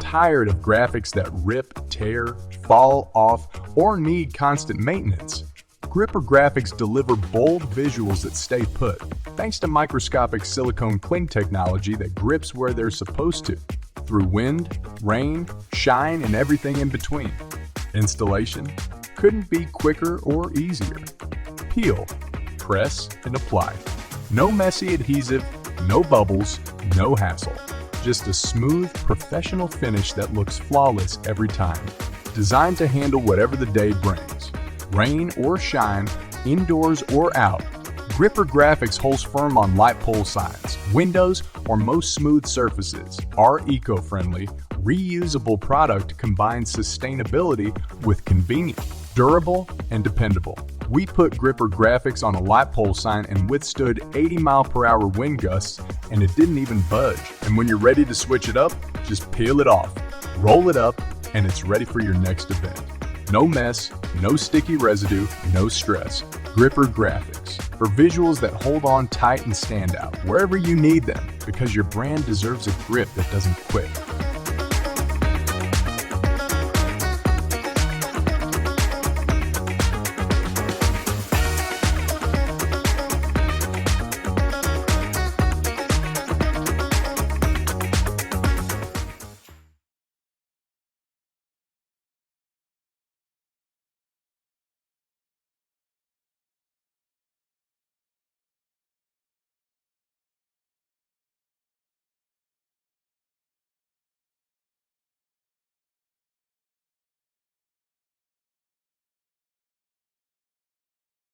tired of graphics that rip, tear, fall off, or need constant maintenance? Gripper Graphics deliver bold visuals that stay put, thanks to microscopic silicone cling technology that grips where they're supposed to, through wind, rain, shine, and everything in between. Installation couldn't be quicker or easier. Peel, press, and apply. No messy adhesive, no bubbles, no hassle. Just a smooth, professional finish that looks flawless every time. Designed to handle whatever the day brings. Rain or shine, indoors or out, Gripper Graphics holds firm on light pole signs, windows, or most smooth surfaces. Our eco-friendly, reusable product combines sustainability with convenience, durable, and dependable. We put Gripper Graphics on a light pole sign and withstood 80-mile-per-hour wind gusts, and it didn't even budge. And when you're ready to switch it up, just peel it off, roll it up, and it's ready for your next event. No mess, no sticky residue, no stress. Gripper Graphics, for visuals that hold on tight and stand out wherever you need them, because your brand deserves a grip that doesn't quit.